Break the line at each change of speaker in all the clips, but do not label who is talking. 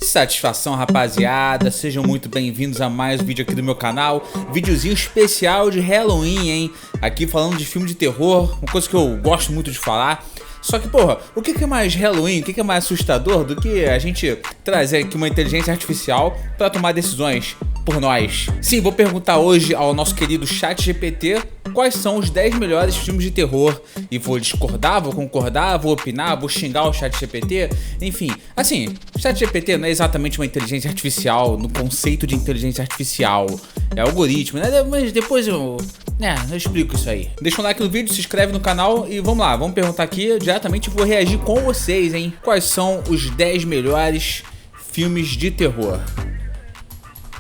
Satisfação, rapaziada, sejam muito bem-vindos a mais um vídeo aqui do meu canal. Videozinho especial de Halloween, hein? Aqui falando de filme de terror, uma coisa que eu gosto muito de falar. Só que, porra, o que é mais Halloween, o que é mais assustador do que a gente trazer aqui uma inteligência artificial para tomar decisões por nós? Sim, vou perguntar hoje ao nosso querido ChatGPT quais são os 10 melhores filmes de terror. E vou discordar, vou concordar, vou opinar, vou xingar o ChatGPT. Enfim, assim, o ChatGPT não é exatamente uma inteligência artificial no conceito de inteligência artificial. É algoritmo, né? Mas depois eu explico isso aí. Deixa um like no vídeo, se inscreve no canal e vamos lá, vamos perguntar aqui diretamente, vou reagir com vocês, hein? Quais são os 10 melhores filmes de terror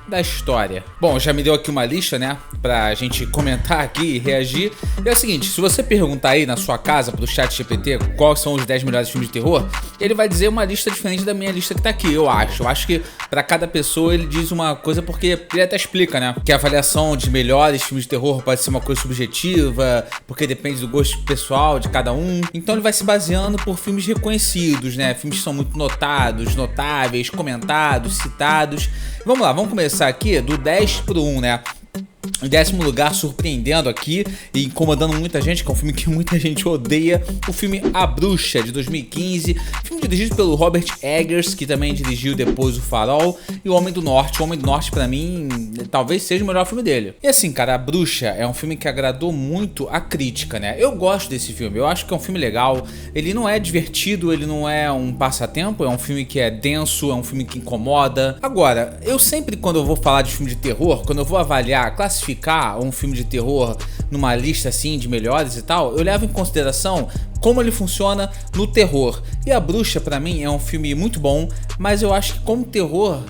da história? Bom, já me deu aqui uma lista, né, pra gente comentar aqui e reagir. E é o seguinte, se você perguntar aí na sua casa pro ChatGPT quais são os 10 melhores filmes de terror, ele vai dizer uma lista diferente da minha lista que tá aqui, eu acho. Eu acho que pra cada pessoa ele diz uma coisa, porque ele até explica, né, que a avaliação de melhores filmes de terror pode ser uma coisa subjetiva, porque depende do gosto pessoal de cada um. Então ele vai se baseando por filmes reconhecidos, né, filmes que são muito notados, notáveis, comentados, citados. Vamos lá, vamos começar aqui do 10 pro 1, né? Em 10º lugar, surpreendendo aqui e incomodando muita gente, que é um filme que muita gente odeia, o filme A Bruxa, de 2015, filme dirigido pelo Robert Eggers, que também dirigiu depois O Farol, e O Homem do Norte. O Homem do Norte, pra mim, talvez seja o melhor filme dele. E assim, cara, A Bruxa é um filme que agradou muito a crítica, né? Eu gosto desse filme, eu acho que é um filme legal, ele não é divertido, ele não é um passatempo, é um filme que é denso, é um filme que incomoda. Agora, eu sempre, quando eu vou falar de filme de terror, quando eu vou avaliar, classificar um filme de terror numa lista assim de melhores e tal, eu levo em consideração como ele funciona no terror. E A Bruxa, pra mim, é um filme muito bom, mas eu acho que como terror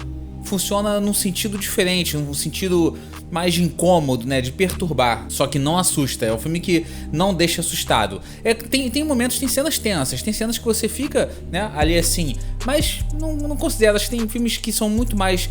funciona num sentido diferente, num sentido mais de incômodo, né, de perturbar, só que não assusta. É um filme que não deixa assustado. Tem momentos, tem cenas tensas, tem cenas que você fica, né, ali assim, mas não considero. Acho que tem filmes que são muito mais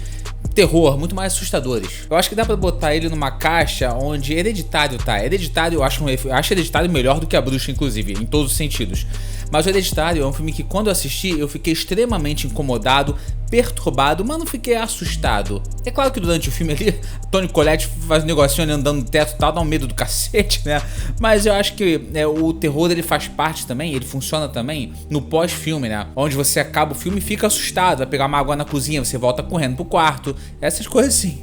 terror, muito mais assustadores. Eu acho que dá pra botar ele numa caixa onde Hereditário tá. Hereditário, eu acho Hereditário melhor do que A Bruxa, inclusive, em todos os sentidos. Mas o Hereditário é um filme que, quando eu assisti, eu fiquei extremamente incomodado, perturbado, mas não fiquei assustado. É claro que durante o filme ali, Toni Collette faz um negocinho ali andando no teto e tal, dá um medo do cacete, né? Mas eu acho que o terror, ele faz parte também, ele funciona também no pós-filme, né? Onde você acaba o filme e fica assustado, vai pegar uma água na cozinha, você volta correndo pro quarto, essas coisas assim.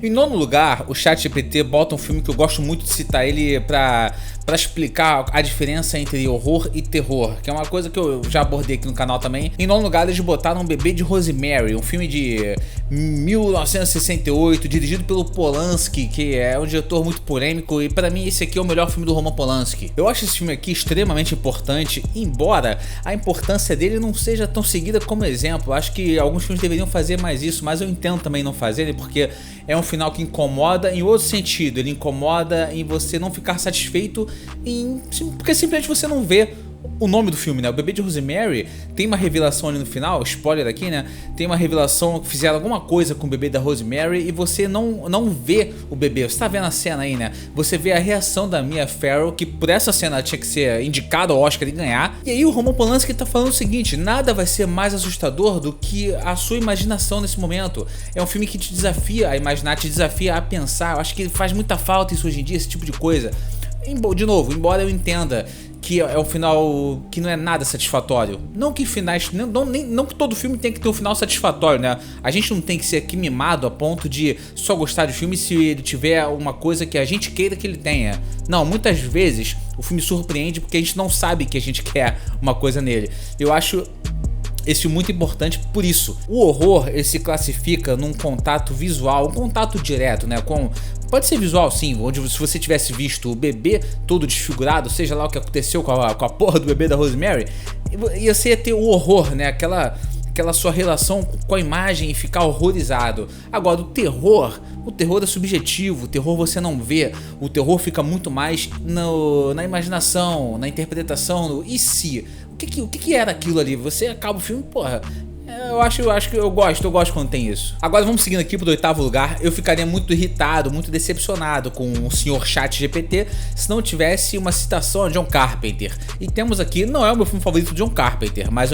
Em 9º lugar, o ChatGPT bota um filme que eu gosto muito de citar ele pra explicar a diferença entre horror e terror, que é uma coisa que eu já abordei aqui no canal também. Em 9º lugar, eles botaram Bebê de Rosemary, um filme de 1968, dirigido pelo Polanski, que é um diretor muito polêmico, e pra mim esse aqui é o melhor filme do Roman Polanski. Eu acho esse filme aqui extremamente importante, embora a importância dele não seja tão seguida como exemplo. Eu acho que alguns filmes deveriam fazer mais isso, mas eu entendo também não fazerem, porque é um final que incomoda em outro sentido. Ele incomoda em você não ficar satisfeito, porque simplesmente você não vê o nome do filme, né? O Bebê de Rosemary tem uma revelação ali no final, spoiler aqui, né? Tem uma revelação que fizeram alguma coisa com o bebê da Rosemary e você não vê o bebê. Você tá vendo a cena aí, né? Você vê a reação da Mia Farrow, que por essa cena tinha que ser indicada ao Oscar e ganhar. E aí o Roman Polanski tá falando o seguinte: nada vai ser mais assustador do que a sua imaginação nesse momento. É um filme que te desafia a imaginar, te desafia a pensar. Eu acho que faz muita falta isso hoje em dia, esse tipo de coisa. De novo, embora eu entenda que é um final que não é nada satisfatório. Não que finais, não que todo filme tem que ter um final satisfatório, né? A gente não tem que ser aqui mimado a ponto de só gostar de filme se ele tiver uma coisa que a gente queira que ele tenha. Não, muitas vezes o filme surpreende porque a gente não sabe que a gente quer uma coisa nele. Eu acho esse muito importante por isso. O horror, ele se classifica num contato visual, um contato direto, né? Pode ser visual, sim, onde se você tivesse visto o bebê todo desfigurado, seja lá o que aconteceu com a porra do bebê da Rosemary, você ia ter o horror, né? Aquela sua relação com a imagem e ficar horrorizado. Agora, o terror é subjetivo, o terror você não vê, o terror fica muito mais na imaginação, na interpretação, no e se? O que era aquilo ali? Você acaba o filme, porra, Eu acho que eu gosto quando tem isso. Agora vamos seguindo aqui pro 8º lugar. Eu ficaria muito irritado, muito decepcionado com o senhor ChatGPT se não tivesse uma citação a John Carpenter. E temos aqui, não é o meu filme favorito de John Carpenter, mas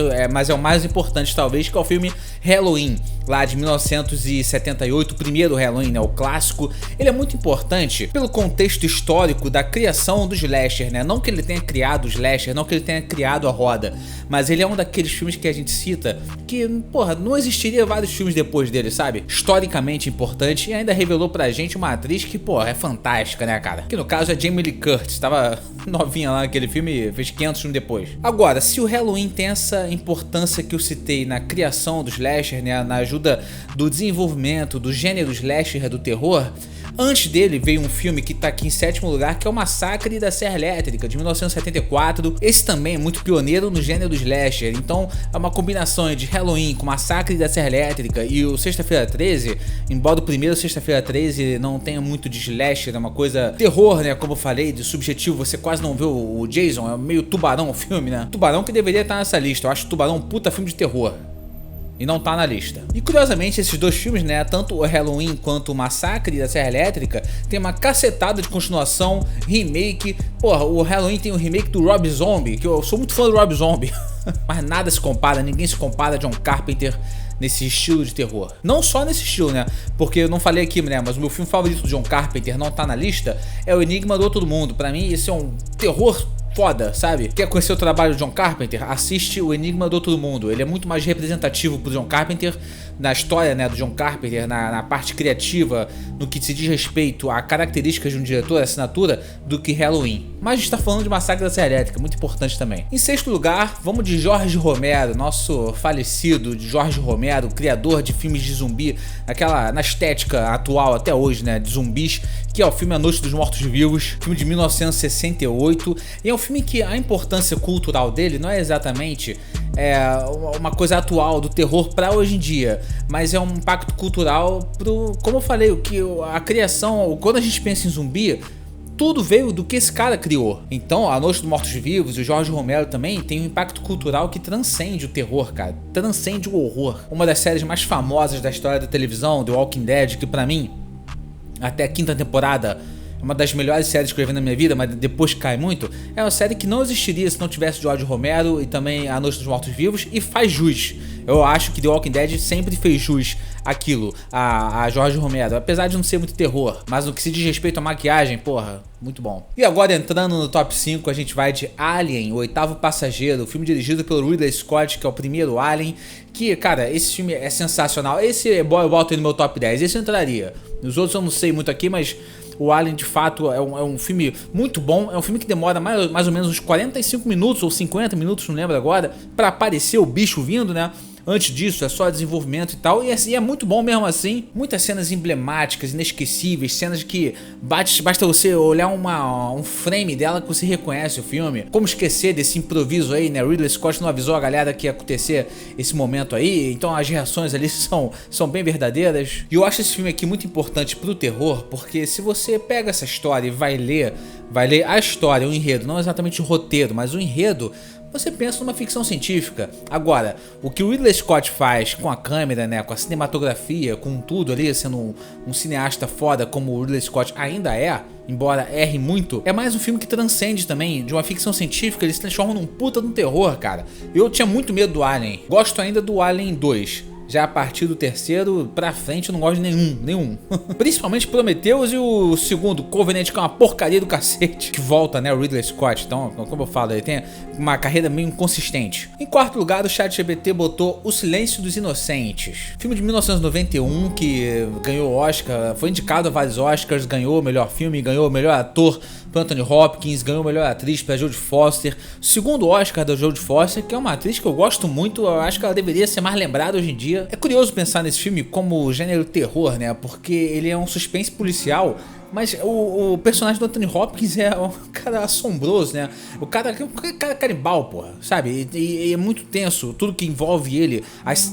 é o mais importante talvez, que é o filme Halloween, lá de 1978, o primeiro Halloween, né, o clássico. Ele é muito importante pelo contexto histórico da criação do slasher, né? Não que ele tenha criado o slasher, não que ele tenha criado a roda, mas ele é um daqueles filmes que a gente cita que, porra, não existiria vários filmes depois dele, sabe? Historicamente importante, e ainda revelou pra gente uma atriz que, porra, é fantástica, né, cara? Que no caso é Jamie Lee Curtis, tava novinha lá naquele filme, fez 500 filmes depois. Agora, se o Halloween tem essa importância que eu citei na criação do slasher, né, na ajuda do desenvolvimento do gênero slasher do terror, antes dele veio um filme que tá aqui em 7º lugar, que é o Massacre da Serra Elétrica, de 1974. Esse também é muito pioneiro no gênero slasher, então é uma combinação de Halloween com Massacre da Serra Elétrica e o Sexta-feira 13, embora o primeiro Sexta-feira 13 não tenha muito de slasher, é uma coisa terror, né, como eu falei, de subjetivo, você quase não vê o Jason, é meio Tubarão o filme, né? Tubarão que deveria estar nessa lista, eu acho Tubarão um puta filme de terror. E não tá na lista. E curiosamente esses dois filmes, né, tanto o Halloween quanto o Massacre da Serra Elétrica, tem uma cacetada de continuação, remake. Porra, o Halloween tem o remake do Rob Zombie, que eu sou muito fã do Rob Zombie, mas nada se compara, ninguém se compara a John Carpenter nesse estilo de terror. Não só nesse estilo, né, porque eu não falei aqui, né, mas o meu filme favorito do John Carpenter não tá na lista, é o Enigma do Outro Mundo. Pra mim esse é um terror foda, sabe? Quer conhecer o trabalho do John Carpenter? Assiste o Enigma do Outro Mundo. Ele é muito mais representativo pro John Carpenter, na história, né, do John Carpenter, na parte criativa, no que se diz respeito a características de um diretor, a assinatura, do que Halloween. Mas a gente tá falando de Massacre da Serra Elétrica, muito importante também. Em 6º lugar, vamos de Jorge Romero, nosso falecido Jorge Romero, criador de filmes de zumbi, na estética atual até hoje, né, de zumbis, que é o filme A Noite dos Mortos-Vivos, filme de 1968, e é um filme que a importância cultural dele não é exatamente uma coisa atual do terror para hoje em dia, mas é um impacto cultural pro, como eu falei, a criação, quando a gente pensa em zumbi, tudo veio do que esse cara criou. Então, A Noite dos Mortos-Vivos e o Jorge Romero também tem um impacto cultural que transcende o terror, cara, transcende o horror. Uma das séries mais famosas da história da televisão, The Walking Dead, que pra mim, até a 5ª temporada, uma das melhores séries que eu vi na minha vida, mas depois cai muito, é uma série que não existiria se não tivesse Jorge Romero e também A Noite dos Mortos-Vivos, e faz jus. Eu acho que The Walking Dead sempre fez jus aquilo, a Jorge Romero, apesar de não ser muito terror, mas no que se diz respeito à maquiagem, porra, muito bom. E agora entrando no top 5, a gente vai de Alien, o 8º Passageiro, filme dirigido pelo Ridley Scott, que é o primeiro Alien, que, cara, esse filme é sensacional. Esse eu boto no meu top 10, esse entraria. Os outros eu não sei muito aqui, mas o Alien de fato é um filme muito bom, é um filme que demora mais ou menos uns 45 minutos ou 50 minutos, não lembro agora, pra aparecer o bicho vindo, né? Antes disso é só desenvolvimento e tal, e assim, é muito bom mesmo assim. Muitas cenas emblemáticas, inesquecíveis, cenas que basta você olhar um frame dela que você reconhece o filme. Como esquecer desse improviso aí, né? Ridley Scott não avisou a galera que ia acontecer esse momento aí, então as reações ali são bem verdadeiras. E eu acho esse filme aqui muito importante pro terror, porque se você pega essa história e vai ler a história, o enredo, não exatamente o roteiro, mas o enredo, você pensa numa ficção científica. Agora, o que o Ridley Scott faz com a câmera, né, com a cinematografia, com tudo ali, sendo um cineasta foda como o Ridley Scott ainda é, embora erre muito, é mais um filme que transcende também de uma ficção científica, ele se transforma num puta de um terror, cara. Eu tinha muito medo do Alien, gosto ainda do Alien 2. Já a partir do 3º pra frente eu não gosto de nenhum. Principalmente Prometheus e o segundo, Covenant, que é uma porcaria do cacete. Que volta, né, o Ridley Scott. Então, como eu falo, ele tem uma carreira meio inconsistente. Em 4º lugar, o ChatGPT botou O Silêncio dos Inocentes. Filme de 1991 que ganhou Oscar, foi indicado a vários Oscars, ganhou o melhor filme, ganhou o melhor ator para Anthony Hopkins, ganhou a melhor atriz para Jodie Foster. O segundo Oscar da Jodie Foster, que é uma atriz que eu gosto muito, eu acho que ela deveria ser mais lembrada hoje em dia. É curioso pensar nesse filme como gênero terror, né? Porque ele é um suspense policial Mas o personagem do Anthony Hopkins é um cara assombroso, né? O cara é canibal, porra, sabe? E é muito tenso, tudo que envolve ele.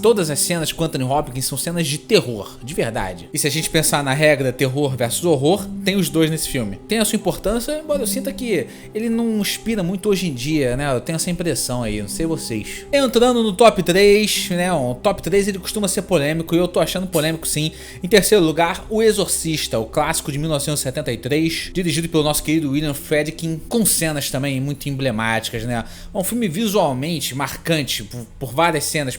Todas as cenas com o Anthony Hopkins são cenas de terror, de verdade. E se a gente pensar na regra terror versus horror, tem os dois nesse filme. Tem a sua importância, embora eu sinta que ele não inspira muito hoje em dia, né? Eu tenho essa impressão aí, não sei vocês. Entrando no top 3, né? O top 3 ele costuma ser polêmico e eu tô achando polêmico sim. Em terceiro lugar, O Exorcista, o clássico de 1973, dirigido pelo nosso querido William Friedkin, com cenas também muito emblemáticas, né? É um filme visualmente marcante por várias cenas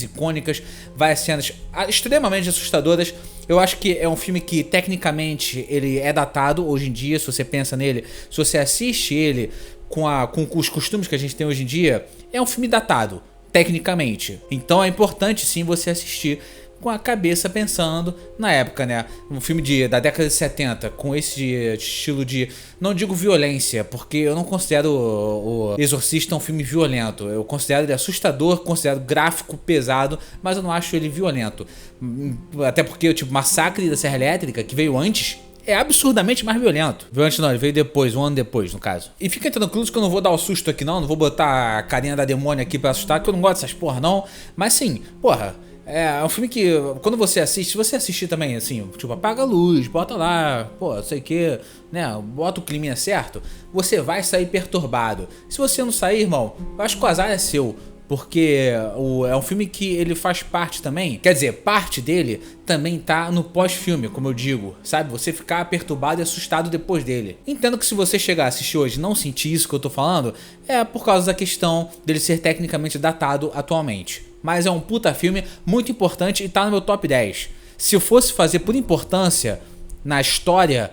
icônicas, várias cenas extremamente assustadoras. Eu acho que é um filme que tecnicamente ele é datado hoje em dia, se você pensa nele, se você assiste ele com os costumes que a gente tem hoje em dia, é um filme datado, tecnicamente. Então é importante sim você assistir com a cabeça pensando na época, né? Um filme da década de 70, com esse estilo de, não digo violência, porque eu não considero o Exorcista um filme violento. Eu considero ele assustador, considero gráfico pesado, mas eu não acho ele violento. Até porque, tipo, Massacre da Serra Elétrica, que veio antes, é absurdamente mais violento. Veio antes não, ele veio depois, um ano depois, no caso. E fiquem tranquilos que eu não vou dar o susto aqui não vou botar a carinha da demônia aqui pra assustar, que eu não gosto dessas porra não. Mas sim, porra, é um filme que, quando você assiste, se você assistir também, assim, tipo, apaga a luz, bota lá, pô, sei o que, né, bota o climinha certo, você vai sair perturbado. Se você não sair, irmão, eu acho que o azar é seu. Porque é um filme que ele faz parte também, quer dizer, parte dele também tá no pós-filme, como eu digo, sabe? Você ficar perturbado e assustado depois dele. Entendo que se você chegar a assistir hoje e não sentir isso que eu tô falando, é por causa da questão dele ser tecnicamente datado atualmente. Mas é um puta filme muito importante e tá no meu top 10. Se eu fosse fazer por importância na história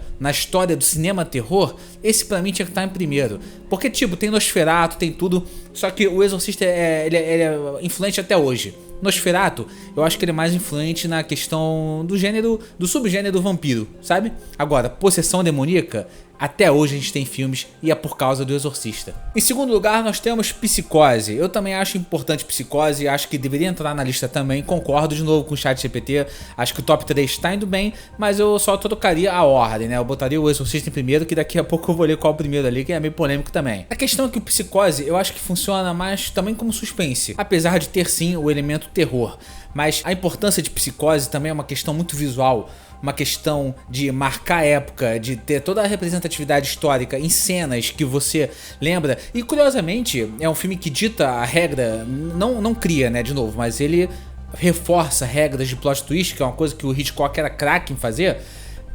do cinema terror, esse pra mim tinha que estar em primeiro. Porque, tipo, tem Nosferatu, tem tudo, só que o Exorcista ele é influente até hoje. Nosferatu, eu acho que ele é mais influente na questão do gênero, do subgênero vampiro, sabe? Agora, possessão demoníaca, até hoje a gente tem filmes e é por causa do Exorcista. Em segundo lugar, nós temos Psicose. Eu também acho importante Psicose, acho que deveria entrar na lista também. Concordo de novo com o ChatGPT, acho que o top 3 tá indo bem, mas eu só trocaria a ordem, né? Eu botaria o Exorcista em primeiro, que daqui a pouco eu vou ler qual é o primeiro ali, que é meio polêmico também. A questão é que o Psicose, eu acho que funciona mais também como suspense, apesar de ter sim o elemento terror. Mas a importância de Psicose também é uma questão muito visual, uma questão de marcar época, de ter toda a representatividade histórica em cenas que você lembra. E curiosamente, é um filme que dita a regra, não cria, né, de novo, mas ele reforça regras de plot twist, que é uma coisa que o Hitchcock era craque em fazer.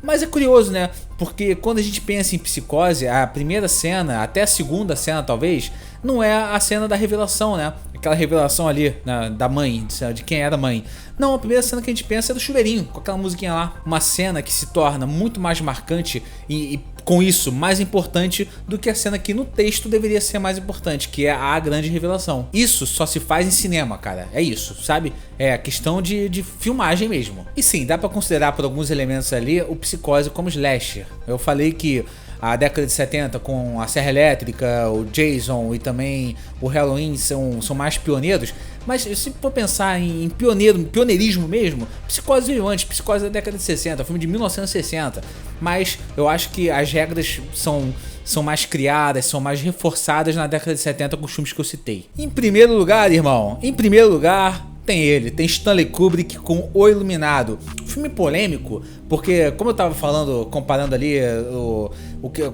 Mas é curioso, né? Porque quando a gente pensa em Psicose, a primeira cena, até a segunda cena talvez, não é a cena da revelação, né? Aquela revelação ali da mãe, de quem era a mãe. Não, a primeira cena que a gente pensa é do chuveirinho, com aquela musiquinha lá. Uma cena que se torna muito mais marcante e com isso mais importante do que a cena que no texto deveria ser mais importante, que é a grande revelação. Isso só se faz em cinema, cara. É isso, sabe? É a questão de filmagem mesmo. E sim, dá pra considerar por alguns elementos ali o Psicose como slasher. Eu falei que a década de 70 com a Serra Elétrica, o Jason e também o Halloween são mais pioneiros, mas se for pensar em pioneirismo mesmo, Psicose veio antes, Psicose é da década de 60, filme de 1960, mas eu acho que as regras são mais criadas, são mais reforçadas na década de 70 com os filmes que eu citei. Em primeiro lugar, irmão, tem Stanley Kubrick com O Iluminado. Filme polêmico, porque como eu tava falando, comparando ali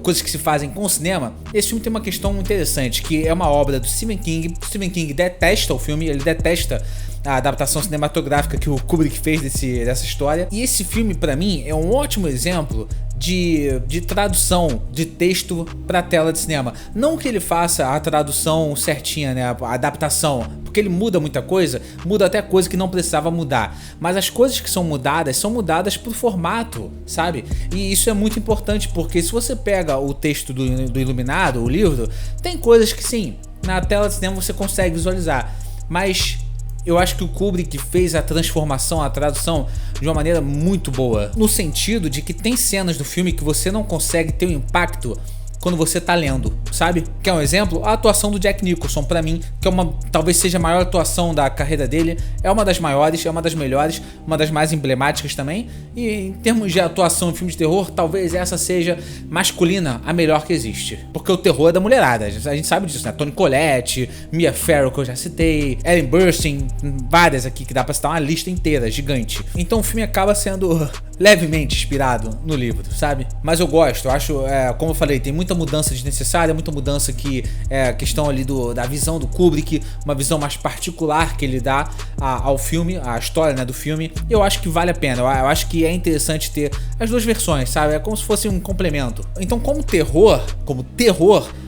coisas que se fazem com o cinema, esse filme tem uma questão interessante, que é uma obra do Stephen King. O Stephen King detesta o filme, ele detesta a adaptação cinematográfica que o Kubrick fez dessa história. E esse filme, pra mim, é um ótimo exemplo de tradução de texto pra tela de cinema. Não que ele faça a tradução certinha, né, a adaptação, porque ele muda muita coisa, muda até coisa que não precisava mudar. Mas as coisas que são mudadas pro formato, sabe? E isso é muito importante, porque se você pega o texto do Iluminado, o livro, tem coisas que sim, na tela de cinema você consegue visualizar, mas eu acho que o Kubrick fez a transformação, a tradução de uma maneira muito boa, no sentido de que tem cenas do filme que você não consegue ter o impacto quando você tá lendo, sabe? Quer um exemplo? A atuação do Jack Nicholson, pra mim, que é talvez seja a maior atuação da carreira dele, é uma das maiores, é uma das melhores, uma das mais emblemáticas também, e em termos de atuação em filme de terror, talvez essa seja masculina a melhor que existe, porque o terror é da mulherada, a gente sabe disso, né? Toni Collette, Mia Farrow, que eu já citei, Ellen Burstyn, várias aqui que dá pra citar uma lista inteira, gigante. Então o filme acaba sendo levemente inspirado no livro, sabe? Mas eu gosto, eu acho, como eu falei, tem muita mudança desnecessária, muita mudança que é a questão ali da visão do Kubrick, uma visão mais particular que ele dá ao filme, à história, né, do filme. Eu acho que vale a pena, eu acho que é interessante ter as duas versões, sabe? É como se fosse um complemento. Então, como terror,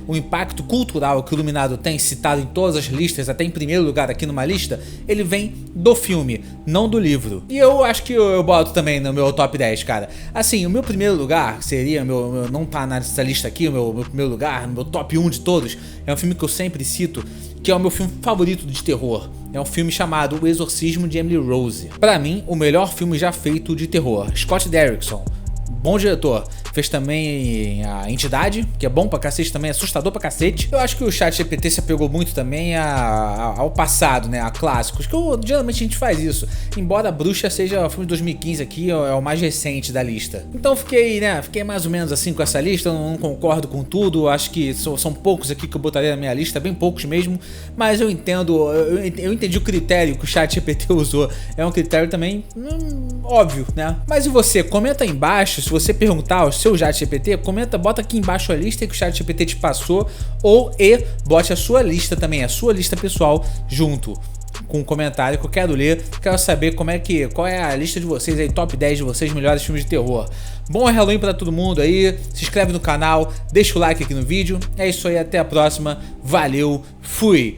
o impacto cultural que o Iluminado tem, citado em todas as listas, até em primeiro lugar aqui numa lista, ele vem do filme, não do livro. E eu acho que eu boto também no meu top 10, cara. Assim, o meu primeiro lugar seria, não tá nessa lista aqui, o meu primeiro lugar, no meu top 1 de todos, é um filme que eu sempre cito, que é o meu filme favorito de terror. É um filme chamado O Exorcismo de Emily Rose. Pra mim, o melhor filme já feito de terror. Scott Derrickson, bom diretor. Fez também a Entidade, que é bom pra cacete também, assustador pra cacete. Eu acho que o ChatGPT se apegou muito também ao passado, né, a clássicos, que geralmente a gente faz isso. Embora a Bruxa seja o filme de 2015 aqui, é o mais recente da lista. Então fiquei mais ou menos assim com essa lista, eu não concordo com tudo, acho que são poucos aqui que eu botaria na minha lista, bem poucos mesmo, mas eu entendi o critério que o ChatGPT usou, é um critério também óbvio, né? Mas e você? Comenta aí embaixo, se você perguntar ao seu ChatGPT, bota aqui embaixo a lista que o ChatGPT te passou, bote a sua lista também, a sua lista pessoal junto com um comentário que eu quero ler, quero saber qual é a lista de vocês aí, top 10 de vocês, melhores filmes de terror. Bom Halloween pra todo mundo aí, se inscreve no canal, deixa o like aqui no vídeo, é isso aí, até a próxima, valeu, fui!